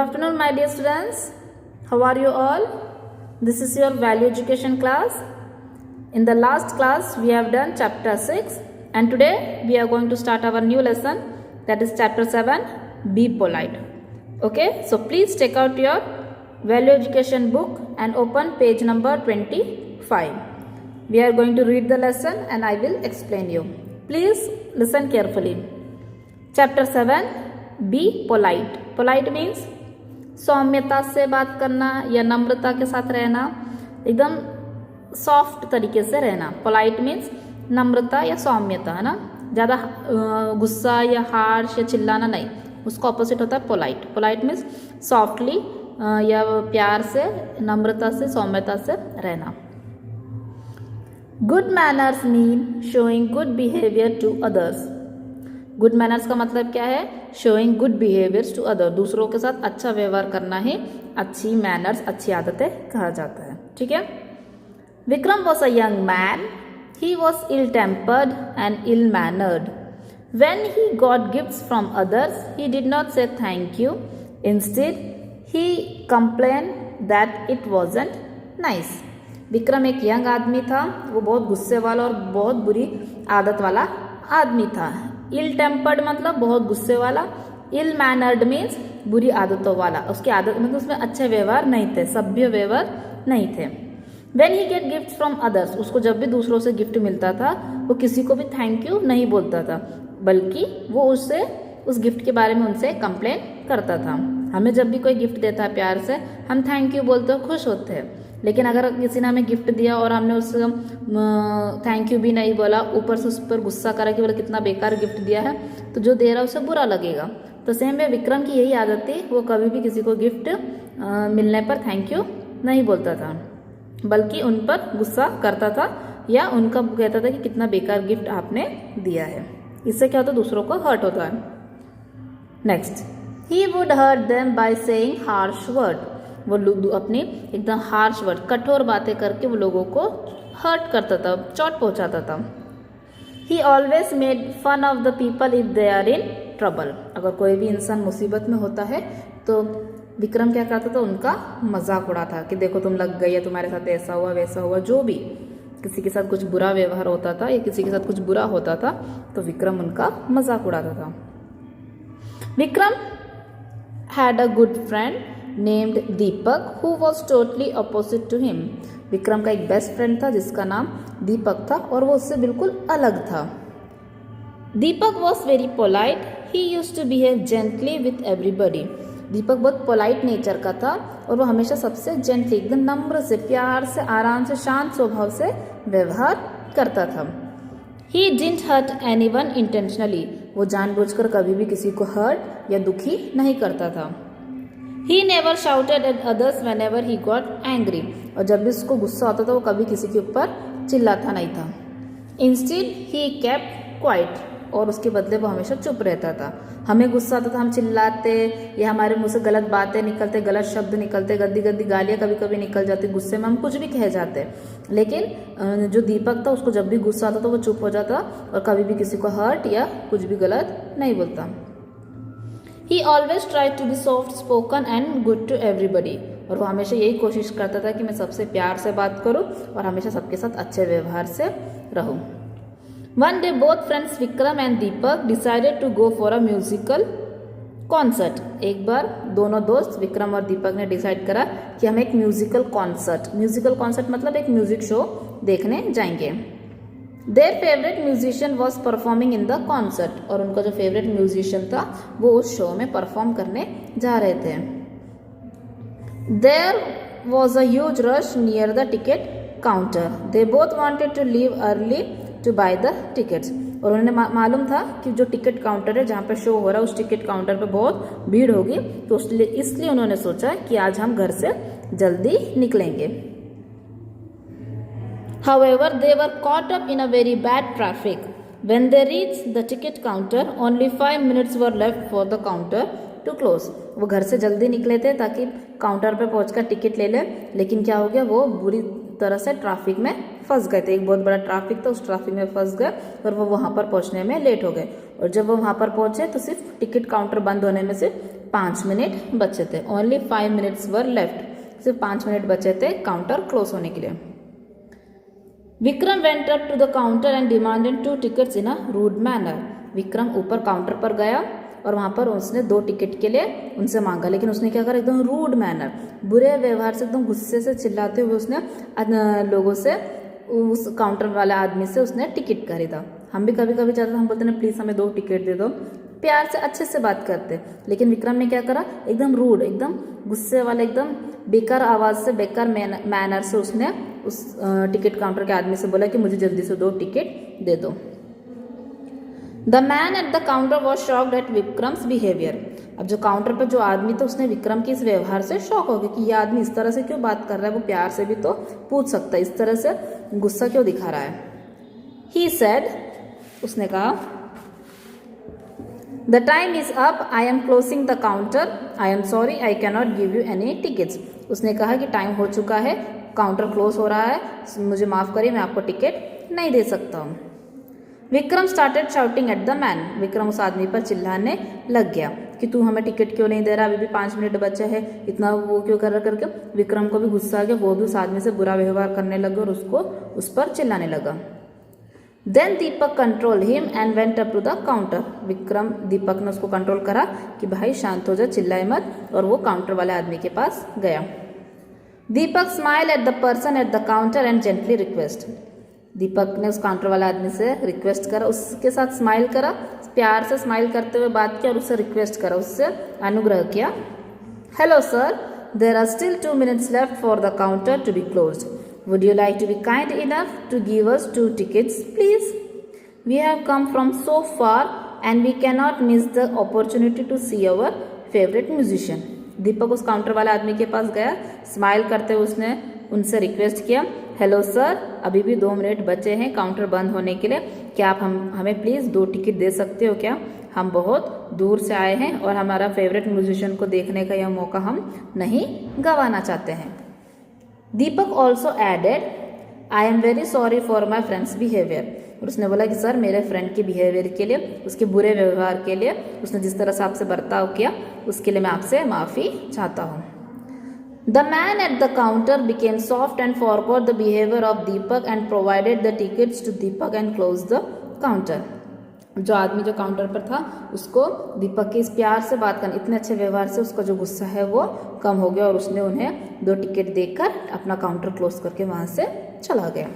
afternoon, my dear students. How are you all? This is your value education class. In the last class, we have done chapter 6, and today we are going to start our new lesson, that is chapter 7, Be Polite. Okay, so please take out your value education book and open page number 25. We are going to read the lesson and I will explain you. Please listen carefully. Chapter 7, Be Polite. Polite means सौम्यता से बात करना या नम्रता के साथ रहना, एकदम soft तरीके से रहना. पोलाइट मीन्स नम्रता या सौम्यता, है ना. ज़्यादा गुस्सा या हार्श या चिल्लाना नहीं, उसका ऑपोजिट होता है पोलाइट. पोलाइट मीन्स सॉफ्टली या प्यार से, नम्रता से, सौम्यता से रहना. Good manners mean showing good behaviour to others. Good manners का मतलब क्या है? Showing good behaviours to other, दूसरों के साथ अच्छा व्यवहार करना ही अच्छी मैनर्स, अच्छी आदतें कहा जाता है. ठीक है. Vikram was a young man. He was ill tempered and ill mannered. When he got gifts from others, he did not say thank you. Instead, he complained that it wasn't nice. Vikram एक young आदमी था. वो बहुत गुस्से वाला और बहुत बुरी आदत वाला आदमी था. इल टेम्पर्ड मतलब बहुत गुस्से वाला. इल मैनर्ड मीन्स बुरी आदतों वाला. उसकी आदत मतलब उसमें अच्छे व्यवहार नहीं थे, सभ्य व्यवहार नहीं थे. When he get gifts from others, उसको जब भी दूसरों से गिफ्ट मिलता था, वो किसी को भी थैंक यू नहीं बोलता था, बल्कि वो उससे उस गिफ्ट के बारे में उनसे कंप्लेन करता था. हमें जब भी कोई गिफ्ट देता है प्यार से, हम थैंक यू बोलते हो, खुश होते हैं. लेकिन अगर किसी ने हमें गिफ्ट दिया और हमने उससे थैंक यू भी नहीं बोला, ऊपर से उस पर गुस्सा करा कि बोला कितना बेकार गिफ्ट दिया है, तो जो दे रहा है उसे बुरा लगेगा. तो सेम है, विक्रम की यही आदत थी. वो कभी भी किसी को गिफ्ट मिलने पर थैंक यू नहीं बोलता था, बल्कि उन पर गुस्सा करता था या उनका कहता था कि कितना बेकार गिफ्ट आपने दिया है. इससे क्या होता है? दूसरों को हर्ट होता है. Next, he would hurt them by saying harsh word. वो अपनी एकदम हार्श वर्ड, कठोर बातें करके वो लोगों को हर्ट करता था, चोट पहुंचाता था. He always made fun of the people if they are in trouble. अगर कोई भी इंसान मुसीबत में होता है तो विक्रम क्या करता था? उनका मजाक उड़ाता कि देखो तुम लग गई है, तुम्हारे साथ ऐसा हुआ वैसा हुआ. जो भी किसी के साथ कुछ बुरा व्यवहार होता था या किसी के साथ कुछ बुरा होता था तो विक्रम उनका मजाक उड़ाता था. Vikram had a good friend named Deepak who was totally opposite to him. Vikram का एक बेस्ट फ्रेंड था जिसका नाम दीपक था और वो उससे बिल्कुल अलग था. Deepak was very polite. He used to behave gently with everybody. Deepak बहुत पोलाइट नेचर का था और वो हमेशा सबसे जेंटली, एकदम नम्र से, प्यार से, आराम से, शांत स्वभाव से व्यवहार करता था. He didn't hurt anyone intentionally. वो जानबूझकर कभी भी किसी को हर्ट या दुखी नहीं करता था. He never shouted at others whenever he got angry. और जब भी उसको गुस्सा आता था वो कभी किसी के ऊपर चिल्लाता नहीं था. Instead he kept quite. और उसके बदले वो हमेशा चुप रहता था. हमें गुस्सा आता था, हम चिल्लाते या हमारे मुंह से गलत बातें निकलते, गलत शब्द निकलते, गंदी गंदी गालियाँ कभी कभी निकल जाती, गुस्से में हम कुछ भी कह जाते. लेकिन जो दीपक था उसको जब भी गुस्सा आता था वो चुप हो जाता और कभी भी किसी को हर्ट या कुछ भी गलत नहीं बोलता. He always tried to be soft spoken and good to everybody. और वो हमेशा यही कोशिश करता था कि मैं सबसे प्यार से बात करूं और हमेशा सबके साथ अच्छे व्यवहार से रहूं. One day both friends Vikram and Deepak decided to go for a musical concert. एक बार दोनों दोस्त विक्रम और दीपक ने डिसाइड करा कि हम एक म्यूजिकल कॉन्सर्ट मतलब एक म्यूजिक शो देखने जाएंगे. Their favorite musician was performing in the concert. और उनका जो फेवरेट म्यूजिशियन था वो उस शो में परफॉर्म करने जा रहे थे. There was a huge rush near the ticket counter. They both wanted to leave early to buy the tickets. और उन्हें मालूम था कि जो टिकट काउंटर है जहाँ पे शो हो रहा है उस टिकट काउंटर पे बहुत भीड़ होगी, तो इसलिए उन्होंने सोचा कि आज हम घर से जल्दी निकलेंगे. However, they were caught up in a very bad traffic. When they reached the ticket counter, only 5 minutes were left for the counter to close. वो घर से जल्दी निकले थे ताकि काउंटर पे पहुंचकर टिकट ले ले, लेकिन क्या हो गया, वो बुरी तरह से ट्रैफिक में फंस गए थे. एक बहुत बड़ा ट्रैफिक था, उस ट्रैफिक में फंस गए और वो वहाँ पर पहुँचने में लेट हो गए. और जब वो वहाँ पर पहुँचे तो सिर्फ टिकट काउंटर बंद होने में सिर्फ 5 मिनट बचे थे। ओनली 5 मिनट्स वर लेफ्ट, सिर्फ 5 मिनट बचे थे काउंटर क्लोज होने के लिए। Vikram went up to the counter and demanded 2 tickets in a rude manner. Vikram ऊपर काउंटर पर गया और वहाँ पर उसने 2 टिकट के लिए उनसे मांगा, लेकिन उसने क्या करा, एकदम रूड मैनर, बुरे व्यवहार से, एकदम गुस्से से चिल्लाते हुए उसने लोगों से, उस काउंटर वाले आदमी से उसने टिकट खरीदा। हम भी कभी कभी चाहते, हम बोलते ना प्लीज़ हमें 2 टिकट दे दो, प्यार से अच्छे से बात करते, लेकिन विक्रम ने क्या करा, एकदम रूड, एकदम गुस्से वाले, एकदम बेकार आवाज़ से, बेकार मैनर से उसने उस टिकट काउंटर के आदमी से बोला कि मुझे जल्दी से 2 टिकट दे दो। The man eight the counter was shocked eight Vikram's behaviour. अब जो काउंटर पर जो आदमी था उसने विक्रम के इस व्यवहार से शॉक हो गया कि ये आदमी इस तरह से क्यों बात कर रहा है, वो प्यार से भी तो पूछ सकता है, इस तरह से गुस्सा क्यों दिखा रहा है। ही सेड, उसने कहा, the time is up, I am closing the counter, I am sorry, I cannot give you any tickets. उसने कहा कि टाइम हो चुका है, काउंटर क्लोज हो रहा है, मुझे माफ़ करिए, मैं आपको टिकट नहीं दे सकता हूँ। Vikram started shouting at the man. Vikram उस आदमी पर चिल्लाने लग गया कि तू हमें टिकट क्यों नहीं दे रहा, अभी भी 5 मिनट बचे हैं, इतना वो क्यों कर रहा करके। विक्रम को भी गुस्सा आ गया, वो भी उस आदमी से बुरा व्यवहार करने लगा और उसको उस पर चिल्लाने लगा। Then Deepak control him and went up to the counter. Deepak ने उसको कंट्रोल करा कि भाई शांत हो जा, चिल्लाए मत, और वो काउंटर वाले आदमी के पास गया। Deepak smile at the person at the counter and gently request. Deepak ने उस काउंटर वाले आदमी से रिक्वेस्ट करा, उसके साथ स्माइल करा, प्यार से स्माइल करते हुए बात किया और उससे रिक्वेस्ट करा, उससे अनुग्रह किया। Hello sir, there are still 2 minutes left for the counter to be closed, would you like to be kind enough to give us 2 tickets please, we have come from so far and we can not miss the opportunity to see our favourite musician. Deepak उस counter वाले आदमी के पास गया, smile करते हुए उसने उनसे रिक्वेस्ट किया, हेलो सर, अभी भी 2 मिनट बचे हैं काउंटर बंद होने के लिए, क्या आप हमें प्लीज़ 2 टिकट दे सकते हो क्या? हम बहुत दूर से आए हैं और हमारा फेवरेट म्यूजिशियन को देखने का यह मौका हम नहीं गंवाना चाहते हैं। Deepak also added, I am very sorry for my friends behaviour. और उसने बोला कि सर, मेरे फ्रेंड के बिहेवियर के लिए, उसके बुरे व्यवहार के लिए, उसने जिस तरह से आपसे बर्ताव किया उसके लिए मैं आपसे माफ़ी चाहता हूँ। The man at the counter became soft and forgot the behavior of Deepak and provided the tickets to Deepak and closed the counter. जो आदमी जो काउंटर पर था उसको दीपक के इस प्यार से बात करने, इतने अच्छे व्यवहार से उसका जो गुस्सा है वो कम हो गया और उसने उन्हें 2 टिकट देकर अपना काउंटर क्लोज करके वहाँ से चला गया।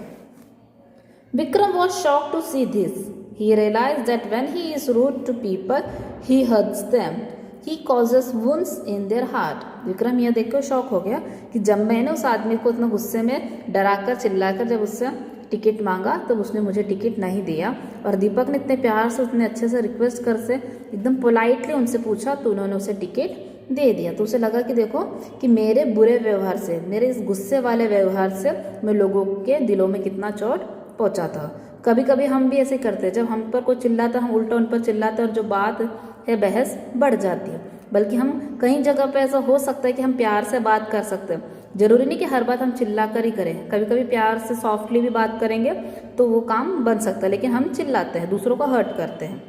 Vikram was shocked to see this. He realized that when he is rude to people, he hurts them. He causes wounds in their heart. Vikram यह देखकर शॉक हो गया कि जब मैंने उस आदमी को इतना गुस्से में डराकर चिल्लाकर जब उससे टिकट मांगा तब तो उसने मुझे टिकट नहीं दिया, और दीपक ने इतने प्यार से, उतने अच्छे से रिक्वेस्ट कर से एकदम पोलाइटली उनसे पूछा तो उन्होंने उसे टिकट दे दिया। तो उसे लगा कि देखो कि मेरे बुरे व्यवहार से, मेरे इस गुस्से वाले व्यवहार से मैं लोगों के दिलों में कितना चोट पहुंचा था। कभी कभी हम भी ऐसे करते हैं, जब हम पर कोई चिल्लाता हम उल्टा उन पर चिल्लाते और जो बात है बहस बढ़ जाती है। बल्कि हम कई जगह पे ऐसा हो सकता है कि हम प्यार से बात कर सकते हैं, जरूरी नहीं कि हर बात हम चिल्ला कर ही करें, कभी कभी प्यार से सॉफ्टली भी बात करेंगे तो वो काम बन सकता है, लेकिन हम चिल्लाते हैं, दूसरों को हर्ट करते हैं।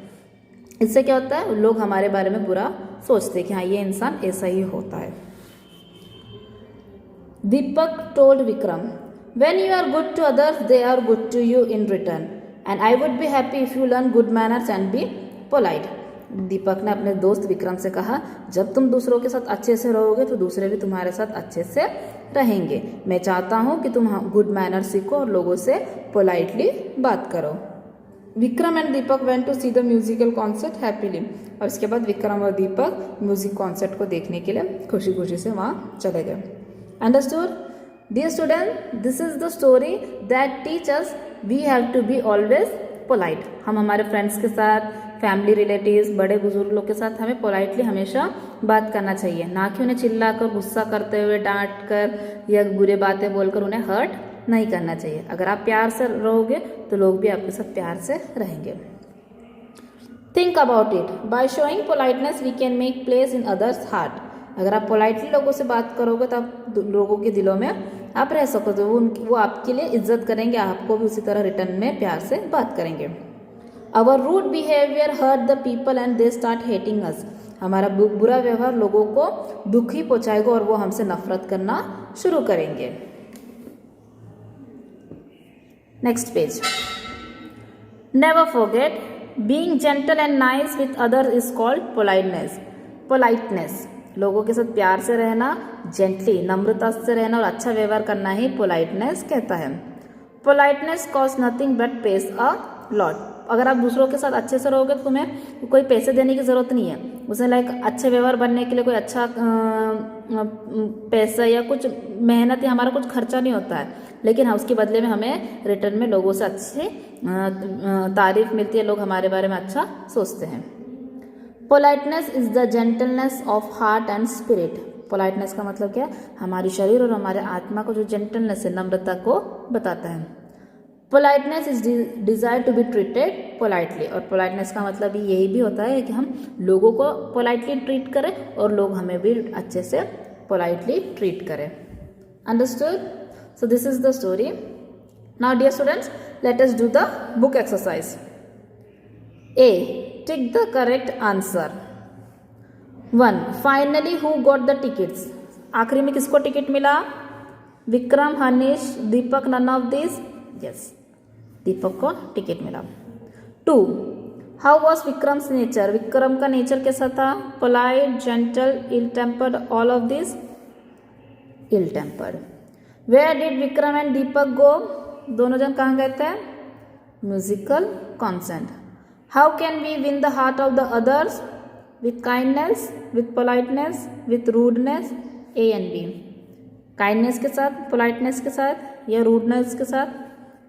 इससे क्या होता है, लोग हमारे बारे में बुरा सोचते हैं कि हाँ ये इंसान ऐसा ही होता है। Deepak told Vikram, when you are good to others they are good to you in return and I would be happy if you learn good manners and be polite। दीपक ने अपने दोस्त विक्रम से कहा, जब तुम दूसरों के साथ अच्छे से रहोगे तो दूसरे भी तुम्हारे साथ अच्छे से रहेंगे। मैं चाहता हूँ कि तुम गुड मैनर सीखो और लोगों से पोलाइटली बात करो। Vikram and Deepak went to see the musical concert happily. और इसके बाद विक्रम और दीपक म्यूजिक कॉन्सर्ट को देखने के लिए खुशी खुशी से वहाँ चले गए। Understood? Dear student, this is the story that teaches we have to be always polite। हम हमारे फ्रेंड्स के साथ, फैमिली रिलेटिव्स, बड़े बुजुर्ग लोग के साथ हमें पोलाइटली हमेशा बात करना चाहिए, ना कि उन्हें चिल्ला कर, गुस्सा करते हुए, डांट कर या बुरे बातें बोलकर उन्हें हर्ट नहीं करना चाहिए। अगर आप प्यार से रहोगे तो लोग भी आपके साथ प्यार से रहेंगे। Think about it, by showing politeness we can make place in others heart. अगर आप पोलाइटली लोगों से बात करोगे तो आप लोगों के दिलों में आप रह सको, तो वो आपके लिए इज्जत करेंगे, आपको भी उसी तरह रिटर्न में प्यार से बात करेंगे। Our rude behaviour hurt the people and they start hating us. हमारा बुरा व्यवहार लोगों को दुखी पहुंचाएगा और वो हमसे नफरत करना शुरू करेंगे। Next page. Never forget being gentle and nice with others is called politeness. Politeness, लोगों के साथ प्यार से रहना, जेंटली नम्रता से रहना और अच्छा व्यवहार करना ही पोलाइटनेस कहता है। Politeness cost nothing but pays a lot. अगर आप दूसरों के साथ अच्छे से रहोगे तो तुम्हें कोई पैसे देने की ज़रूरत नहीं है। उसे लाइक अच्छे व्यवहार बनने के लिए कोई अच्छा पैसा या कुछ मेहनत या हमारा कुछ खर्चा नहीं होता है, लेकिन हाँ उसके बदले में हमें रिटर्न में लोगों से अच्छी तारीफ मिलती है, लोग हमारे बारे में अच्छा सोचते हैं। Politeness is the gentleness of heart and spirit. Politeness का मतलब क्या है? हमारी शरीर और हमारे आत्मा को जो जेंटलनेस है, नम्रता को बताता है। Politeness is desire to be treated politely. और पोलाइटनेस का मतलब यही भी होता है कि हम लोगों को पोलाइटली ट्रीट करें और लोग हमें भी अच्छे से पोलाइटली ट्रीट करें। Understood? So this is the story. Now dear students, let us do the book exercise. A, tick the correct answer. 1. Finally who got the tickets? आखिरी में किसको टिकट मिला? Vikram, Hanish, Deepak, none of this? Yes, Deepak को ticket मिला। 2. How was Vikram's nature? Vikram का nature कैसा था? Polite, gentle, ill tempered, all of this? Ill tempered. Where did Vikram and Deepak go? दोनों जन कहाँ गए थे? Musical concert. How can we win the heart of the others? With kindness, with politeness, with rudeness? A and B. Kindness के साथ, politeness के साथ, या रूडनेस के साथ,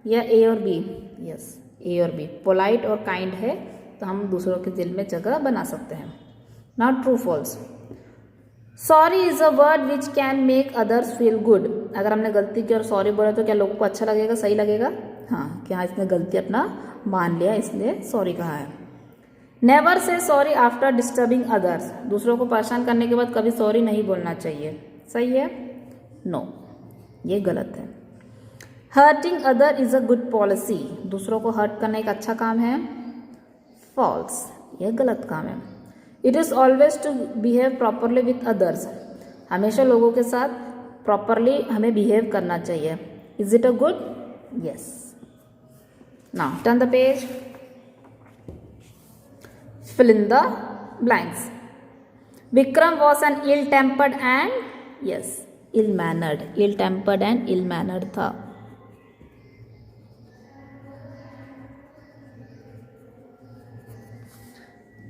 या ए और बी? यस, ए और बी। पोलाइट और काइंड है तो हम दूसरों के दिल में जगह बना सकते हैं। Now true false. Sorry is a word which can make others feel good. अगर हमने गलती की और सॉरी बोला तो क्या लोगों को अच्छा लगेगा, सही लगेगा? हाँ, कि हाँ इसने गलती अपना मान लिया इसलिए सॉरी कहा है। Never say sorry after disturbing others. दूसरों को परेशान करने के बाद कभी सॉरी नहीं बोलना चाहिए। सही है? नो, ये गलत है। Hurting other is a good policy. दूसरों को हर्ट करना एक अच्छा काम है। फॉल्स, यह गलत काम है। It is always to behave properly with others. हमेशा लोगों के साथ प्रॉपरली हमें बिहेव करना चाहिए। Is it a good? Yes. Now turn the page, fill in the blanks. Vikram was an ill-tempered and yes, ill-mannered. Ill-tempered and ill-mannered था।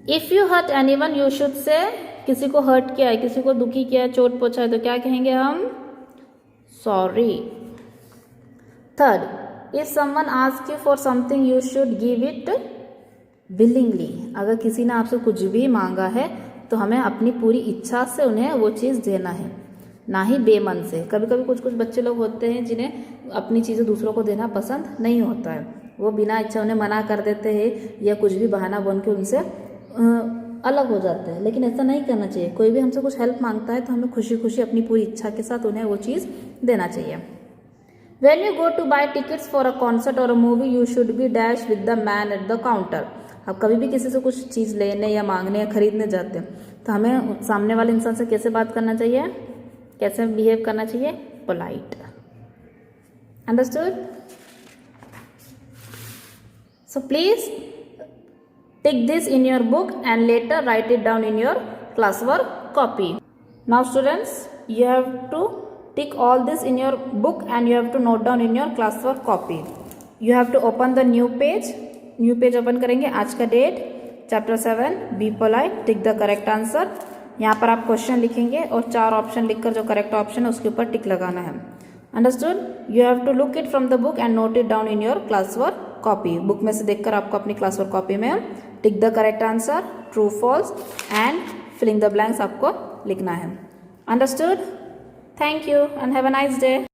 If you hurt anyone, you should say, किसी को hurt किया है, किसी को दुखी किया है, चोट पहुंचा है तो क्या कहेंगे हम? Sorry. Third, if someone asks you for something, you should give it willingly. अगर किसी ने आपसे कुछ भी मांगा है तो हमें अपनी पूरी इच्छा से उन्हें वो चीज़ देना है, ना ही बेमन से। कभी कभी कुछ कुछ बच्चे लोग होते हैं जिन्हें अपनी चीज़ें दूसरों को देना पसंद नहीं होता है, वो बिना इच्छा उन्हें मना कर देते हैं या कुछ भी बहाना बन के उनसे अलग हो जाते हैं। लेकिन ऐसा नहीं करना चाहिए। कोई भी हमसे कुछ हेल्प मांगता है तो हमें खुशी खुशी अपनी पूरी इच्छा के साथ उन्हें वो चीज़ देना चाहिए। When you go to buy tickets for a concert or a movie, you should be dash with the man at the counter. अब कभी भी किसी से कुछ चीज़ लेने या मांगने या खरीदने जाते हैं तो हमें सामने वाले इंसान से कैसे बात करना चाहिए, कैसे बिहेव करना चाहिए? Polite. Understood? So please tick this in your book and later write it down in your class work copy. Now students, you have to tick all this in your book and you have to note down in your classwork copy. You have to open the new page. New page open करेंगे। आज का date chapter 7 be polite, tick the correct answer. यहाँ पर आप question लिखेंगे और 4 option लिखकर जो करेक्ट ऑप्शन है उसके ऊपर टिक लगाना है। Understood? You have to look it from the book and note it down in your class work copy. Book में से देखकर आपको अपनी क्लास वर्क कॉपी में tick the correct answer, true false and filling the blanks आपको लिखना है। Understood? Thank you and have a nice day.